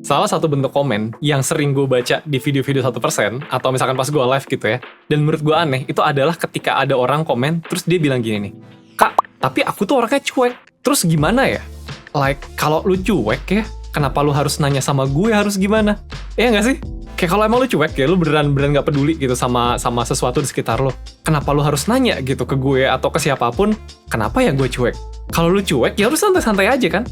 salah satu bentuk komen yang sering gue baca di video-video 1%, atau misalkan pas gue live gitu ya, dan menurut gue aneh, itu adalah ketika ada orang komen, terus dia bilang gini nih, "Kak, tapi aku tuh orangnya cuek, terus gimana ya? Like, kalau lu cuek ya, kenapa lu harus nanya sama gue harus gimana?" Iya nggak sih? Kayak kalau emang lu cuek ya, lu beneran nggak peduli gitu sama sesuatu di sekitar lu. Kenapa lu harus nanya gitu ke gue atau ke siapapun, kenapa ya gue cuek? Kalau lu cuek, ya lu santai-santai aja kan?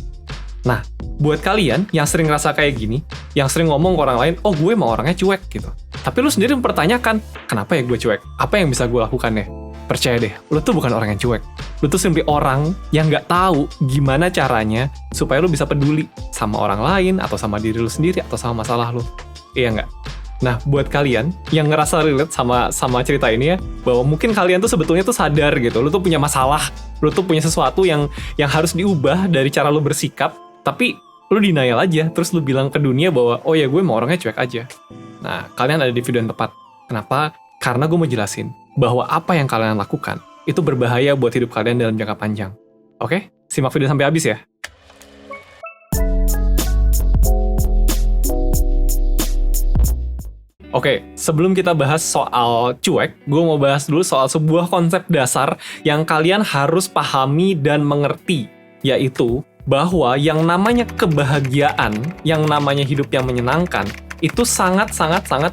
Nah, buat kalian yang sering ngerasa kayak gini, yang sering ngomong ke orang lain, oh gue emang orangnya cuek gitu. Tapi lu sendiri mempertanyakan, kenapa ya gue cuek? Apa yang bisa gue lakukan ya? Percaya deh, lu tuh bukan orang yang cuek. Lu tuh simply orang yang nggak tahu gimana caranya supaya lu bisa peduli sama orang lain, atau sama diri lu sendiri, atau sama masalah lu. Iya nggak? Nah, buat kalian yang ngerasa relate sama cerita ini ya, bahwa mungkin kalian tuh sebetulnya tuh sadar gitu, lu tuh punya masalah, lu tuh punya sesuatu yang harus diubah dari cara lu bersikap, tapi lu denial aja, terus lu bilang ke dunia bahwa, oh ya gue mau orangnya cuek aja. Nah, kalian ada di video yang tepat. Kenapa? Karena gue mau jelasin bahwa apa yang kalian lakukan itu berbahaya buat hidup kalian dalam jangka panjang. Oke? Simak video sampai habis ya. Oke, sebelum kita bahas soal cuek, gue mau bahas dulu soal sebuah konsep dasar yang kalian harus pahami dan mengerti, yaitu bahwa yang namanya kebahagiaan, yang namanya hidup yang menyenangkan, itu sangat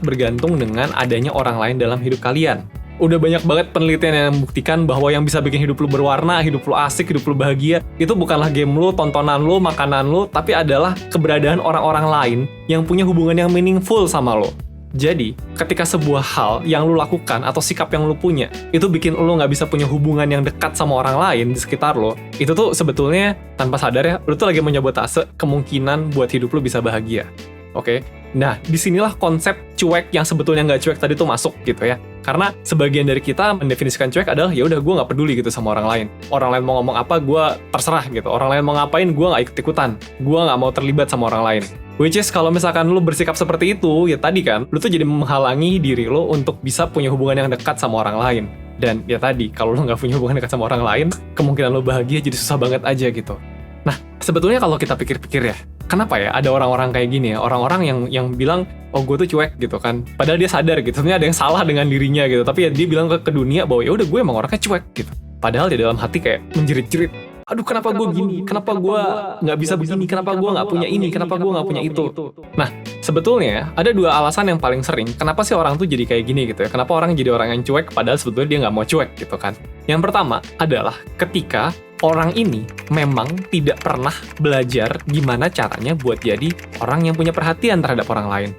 bergantung dengan adanya orang lain dalam hidup kalian. Udah banyak banget penelitian yang membuktikan bahwa yang bisa bikin hidup lu berwarna, hidup lu asik, hidup lu bahagia, itu bukanlah game lu, tontonan lu, makanan lu, tapi adalah keberadaan orang-orang lain yang punya hubungan yang meaningful sama lo. Jadi, ketika sebuah hal yang lu lakukan atau sikap yang lu punya, itu bikin lu nggak bisa punya hubungan yang dekat sama orang lain di sekitar lo, itu tuh sebetulnya tanpa sadar ya, lu tuh lagi menyabotase kemungkinan buat hidup lu bisa bahagia. Oke? Nah, disinilah konsep cuek yang sebetulnya nggak cuek tadi tuh masuk gitu ya. Karena sebagian dari kita mendefinisikan cuek adalah, ya udah gue nggak peduli gitu sama orang lain. Orang lain mau ngomong apa, gue terserah gitu. Orang lain mau ngapain, gue nggak ikut-ikutan. Gue nggak mau terlibat sama orang lain. Which is, kalau misalkan lu bersikap seperti itu, ya tadi kan, lu tuh jadi menghalangi diri lu untuk bisa punya hubungan yang dekat sama orang lain. Dan ya tadi, kalau lu nggak punya hubungan dekat sama orang lain, kemungkinan lu bahagia jadi susah banget aja gitu. Nah, sebetulnya kalau kita pikir-pikir ya, kenapa ya ada orang-orang kayak gini ya, orang-orang yang bilang, oh gue tuh cuek gitu kan, padahal dia sadar gitu, sebenarnya ada yang salah dengan dirinya gitu, tapi ya dia bilang ke dunia bahwa ya udah gue emang orangnya cuek gitu. Padahal di dalam hati kayak menjerit-jerit, aduh kenapa gue gini, kenapa gue nggak bisa begini, kenapa gue nggak punya ini, kenapa gue nggak punya itu. Nah, sebetulnya ada dua alasan yang paling sering, kenapa sih orang tuh jadi kayak gini gitu ya, kenapa orang jadi orang yang cuek, padahal sebetulnya dia nggak mau cuek gitu kan. Yang pertama adalah ketika orang ini memang tidak pernah belajar gimana caranya buat jadi orang yang punya perhatian terhadap orang lain.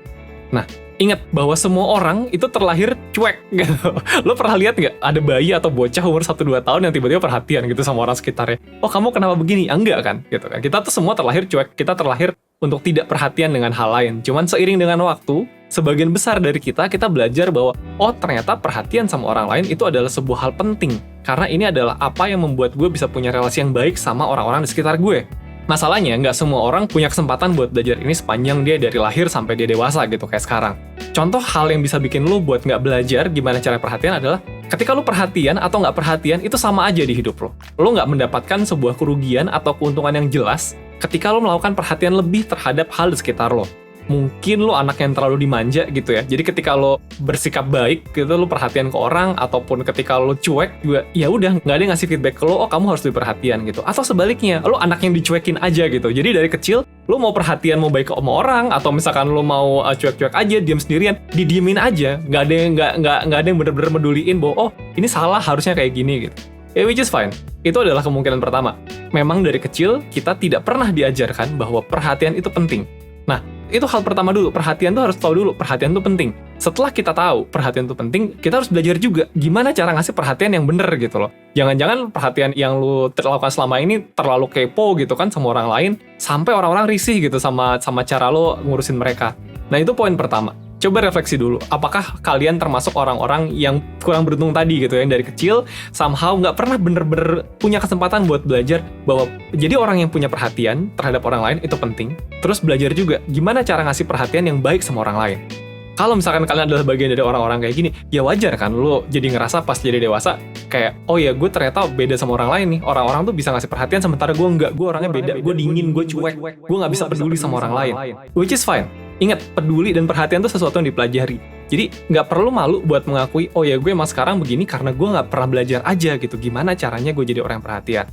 Nah, ingat bahwa semua orang itu terlahir cuek gitu. Lo pernah lihat nggak ada bayi atau bocah umur 1-2 tahun yang tiba-tiba perhatian gitu sama orang sekitarnya? Oh, kamu kenapa begini? Enggak kan? Gitu kan. Kita tuh semua terlahir cuek. Kita terlahir untuk tidak perhatian dengan hal lain. Cuman seiring dengan waktu, sebagian besar dari kita belajar bahwa, oh ternyata perhatian sama orang lain itu adalah sebuah hal penting. Karena ini adalah apa yang membuat gue bisa punya relasi yang baik sama orang-orang di sekitar gue. Masalahnya, nggak semua orang punya kesempatan buat belajar ini sepanjang dia dari lahir sampai dia dewasa gitu kayak sekarang. Contoh hal yang bisa bikin lo buat nggak belajar gimana cara perhatian adalah ketika lo perhatian atau nggak perhatian itu sama aja di hidup lo. Lo nggak mendapatkan sebuah kerugian atau keuntungan yang jelas ketika lo melakukan perhatian lebih terhadap hal di sekitar lo. Mungkin lo anak yang terlalu dimanja gitu ya. Jadi ketika lo bersikap baik gitu, lo perhatian ke orang, ataupun ketika lo cuek juga, ya udah nggak ada yang ngasih feedback ke lo, oh kamu harus lebih perhatian gitu. Atau sebaliknya, lo anak yang dicuekin aja gitu. Jadi dari kecil lo mau perhatian, mau baik sama orang, atau misalkan lo mau cuek-cuek aja, diam sendirian, didiemin aja. Nggak ada yang bener-bener meduliin bahwa oh ini salah, harusnya kayak gini gitu. Which is fine. Itu adalah kemungkinan pertama. Memang dari kecil kita tidak pernah diajarkan bahwa perhatian itu penting. Nah, itu hal pertama dulu, perhatian tuh harus tahu dulu, perhatian tuh penting. Setelah kita tahu perhatian tuh penting, kita harus belajar juga gimana cara ngasih perhatian yang bener gitu loh. Jangan-jangan perhatian yang lu lakukan selama ini terlalu kepo gitu kan sama orang lain, sampai orang-orang risih gitu sama cara lo ngurusin mereka. Nah, itu poin pertama. Coba refleksi dulu, apakah kalian termasuk orang-orang yang kurang beruntung tadi gitu, yang dari kecil somehow nggak pernah bener-bener punya kesempatan buat belajar bahwa jadi orang yang punya perhatian terhadap orang lain itu penting, terus belajar juga gimana cara ngasih perhatian yang baik sama orang lain. Kalau misalkan kalian adalah bagian dari orang-orang kayak gini, ya wajar kan lo jadi ngerasa pas jadi dewasa, Kayak, oh ya gue ternyata beda sama orang lain nih. Orang-orang tuh bisa ngasih perhatian, sementara gue enggak. Gue orangnya beda, gue dingin, gue cuek. Gue gak bisa peduli sama orang lain. Which is fine. Ingat, peduli dan perhatian tuh sesuatu yang dipelajari. Jadi gak perlu malu buat mengakui, oh ya gue emang sekarang begini karena gue gak pernah belajar aja gitu. Gimana caranya gue jadi orang yang perhatian.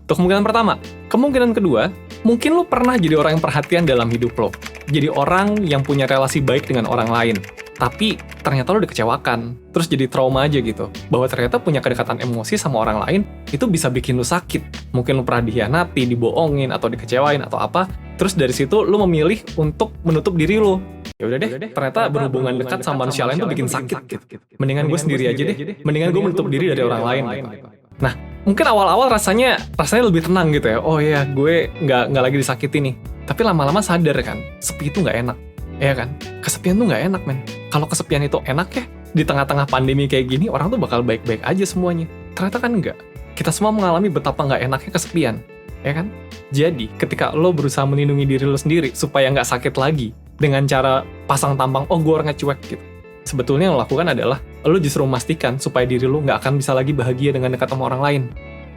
Itu kemungkinan pertama. Kemungkinan kedua, mungkin lo pernah jadi orang yang perhatian dalam hidup lo. Jadi orang yang punya relasi baik dengan orang lain. Tapi ternyata lo dikecewakan, terus jadi trauma aja gitu. Bahwa ternyata punya kedekatan emosi sama orang lain, itu bisa bikin lo sakit. Mungkin lo pernah dikhianati, dibohongin, atau dikecewain, atau apa. Terus dari situ lo memilih untuk menutup diri lo. Ya udah deh, ternyata berhubungan dekat sama manusia lain tuh bikin sakit gitu. Mendingan gue sendiri aja deh. Mendingan gue menutup diri dari orang lain gitu. Nah, mungkin awal-awal rasanya lebih tenang gitu ya. Oh iya, gue nggak lagi disakiti nih. Tapi lama-lama sadar kan, sepi itu nggak enak. Iya kan? Kesepian tuh nggak enak, men. Kalau kesepian itu enak ya, di tengah-tengah pandemi kayak gini, orang tuh bakal baik-baik aja semuanya. Ternyata kan enggak. Kita semua mengalami betapa nggak enaknya kesepian. Ya kan? Jadi, ketika lo berusaha melindungi diri lo sendiri supaya nggak sakit lagi dengan cara pasang tampang, oh gue orangnya cuek gitu. Sebetulnya yang lo lakukan adalah lo justru memastikan supaya diri lo nggak akan bisa lagi bahagia dengan dekat sama orang lain.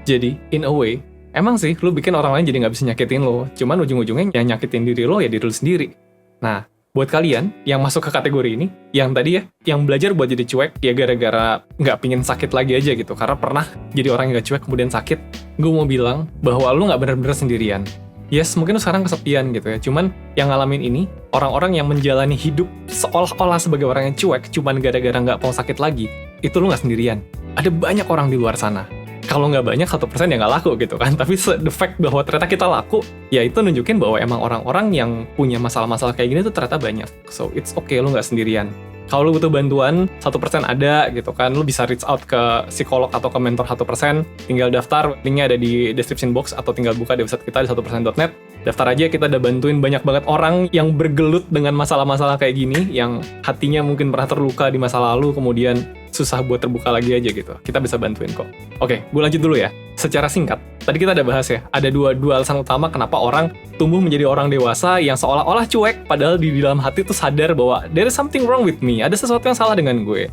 Jadi, in a way, emang sih lo bikin orang lain jadi nggak bisa nyakitin lo. Cuman ujung-ujungnya yang nyakitin diri lo ya diri lo sendiri. Nah, buat kalian yang masuk ke kategori ini, yang tadi ya, yang belajar buat jadi cuek, ya gara-gara nggak pingin sakit lagi aja gitu, karena pernah jadi orang yang nggak cuek kemudian sakit, gue mau bilang bahwa lo nggak benar-benar sendirian. Yes, mungkin lo sekarang kesepian gitu ya, cuman yang ngalamin ini, orang-orang yang menjalani hidup seolah-olah sebagai orang yang cuek, cuman gara-gara nggak mau sakit lagi, itu lo nggak sendirian. Ada banyak orang di luar sana. Kalau nggak banyak, 1% ya nggak laku gitu kan. Tapi the fact bahwa ternyata kita laku, ya itu nunjukin bahwa emang orang-orang yang punya masalah-masalah kayak gini tuh ternyata banyak. So, it's okay, lo nggak sendirian. Kalau lo butuh bantuan, 1% ada gitu kan. Lo bisa reach out ke psikolog atau ke mentor 1%. Tinggal daftar, linknya ada di description box, atau tinggal buka di website kita di 1%.net. Daftar aja, kita udah bantuin banyak banget orang yang bergelut dengan masalah-masalah kayak gini, yang hatinya mungkin pernah terluka di masa lalu, kemudian susah buat terbuka lagi aja gitu. Kita bisa bantuin kok. Oke, gue lanjut dulu ya. Secara singkat, tadi kita ada bahas ya, ada dua alasan utama kenapa orang tumbuh menjadi orang dewasa yang seolah-olah cuek, padahal di dalam hati tuh sadar bahwa there is something wrong with me, ada sesuatu yang salah dengan gue.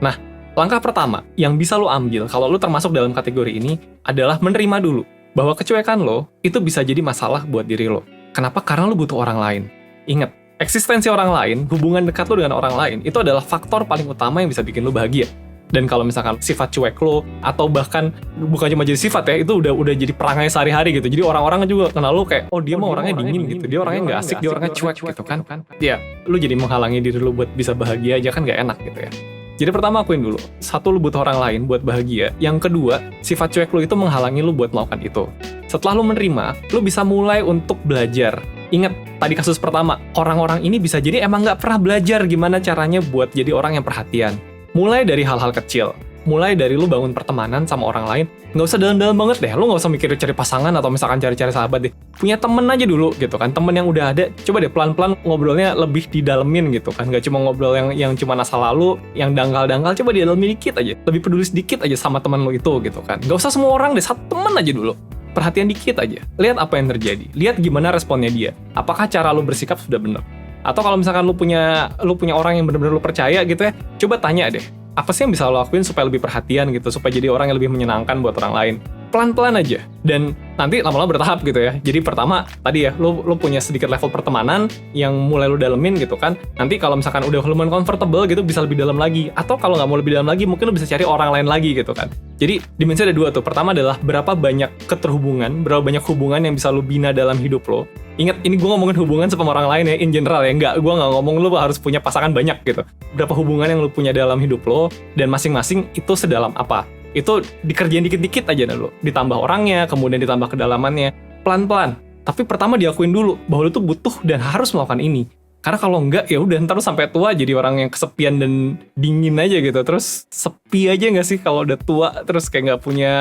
Nah, langkah pertama yang bisa lo ambil kalau lo termasuk dalam kategori ini adalah menerima dulu bahwa kecuekan lo itu bisa jadi masalah buat diri lo. Kenapa? Karena lo butuh orang lain. Ingat, eksistensi orang lain, hubungan dekat lo dengan orang lain, itu adalah faktor paling utama yang bisa bikin lo bahagia. Dan kalau misalkan sifat cuek lo, atau bahkan bukan cuma jadi sifat ya, itu udah jadi perangai sehari-hari gitu. Jadi orang-orang juga kenal lo kayak, oh dia mah orangnya dingin gitu, dia orangnya nggak asik, dia orangnya cuek gitu kan. Ya, lo jadi menghalangi diri lo buat bisa bahagia aja kan nggak enak gitu ya. Jadi pertama akuin dulu, satu lo butuh orang lain buat bahagia. Yang kedua, sifat cuek lo itu menghalangi lo buat melakukan itu. Setelah lo menerima, lo bisa mulai untuk belajar. Ingat, tadi kasus pertama, orang-orang ini bisa jadi emang nggak pernah belajar gimana caranya buat jadi orang yang perhatian. Mulai dari hal-hal kecil, mulai dari lu bangun pertemanan sama orang lain, nggak usah dalam-dalam banget deh, lu nggak usah mikir cari pasangan atau misalkan cari-cari sahabat deh. Punya temen aja dulu gitu kan, temen yang udah ada, coba deh pelan-pelan ngobrolnya lebih didalemin gitu kan, nggak cuma ngobrol yang cuma masa lalu, yang dangkal-dangkal, coba didalemin dikit aja, lebih peduli sedikit aja sama temen lu itu gitu kan. Nggak usah semua orang deh, satu temen aja dulu. Perhatian dikit aja, lihat apa yang terjadi, lihat gimana responnya dia, apakah cara lu bersikap sudah benar. Atau kalau misalkan lu punya orang yang benar-benar lu percaya gitu ya, coba tanya deh, apa sih yang bisa lo lakuin supaya lebih perhatian gitu, supaya jadi orang yang lebih menyenangkan buat orang lain. Pelan-pelan aja, dan nanti lama-lama bertahap gitu ya. Jadi pertama, tadi ya, lo punya sedikit level pertemanan yang mulai lo dalemin gitu kan. Nanti kalau misalkan udah lumayan comfortable gitu, bisa lebih dalam lagi. Atau kalau nggak mau lebih dalam lagi, mungkin lo bisa cari orang lain lagi gitu kan. Jadi dimensi ada dua tuh. Pertama adalah berapa banyak keterhubungan, berapa banyak hubungan yang bisa lo bina dalam hidup lo. Ingat, ini gue ngomongin hubungan sama orang lain ya, in general ya. Gue nggak ngomong lo harus punya pasangan banyak gitu. Berapa hubungan yang lo punya dalam hidup lo, dan masing-masing itu sedalam apa. Itu dikerjain dikit-dikit aja dulu. Ditambah orangnya, kemudian ditambah kedalamannya. Pelan-pelan. Tapi pertama diakuin dulu bahwa lo tuh butuh dan harus melakukan ini. Karena kalau enggak, ya udah ntar lo sampai tua jadi orang yang kesepian dan dingin aja gitu. Terus sepi aja nggak sih kalau udah tua, terus kayak nggak punya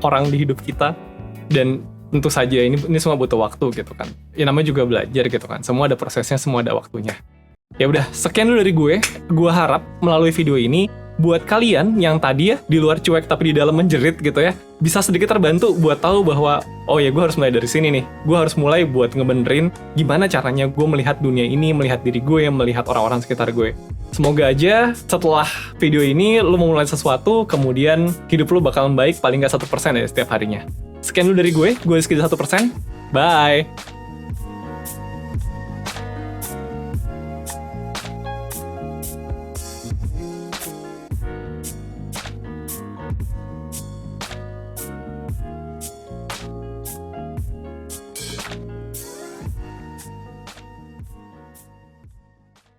orang di hidup kita. Dan tentu saja ini semua butuh waktu gitu kan. Ya namanya juga belajar gitu kan. Semua ada prosesnya, semua ada waktunya. Ya udah, sekian dulu dari gue. Gue harap melalui video ini buat kalian yang tadi ya di luar cuek tapi di dalam menjerit gitu ya, bisa sedikit terbantu buat tahu bahwa oh ya gue harus mulai dari sini nih. Gue harus mulai buat ngebenerin gimana caranya gue melihat dunia ini, melihat diri gue, melihat orang-orang sekitar gue. Semoga aja setelah video ini lu mau mulai sesuatu, kemudian hidup lu bakalan baik paling nggak 1% ya setiap harinya. Sekian dulu dari gue Rizky 1%. Bye!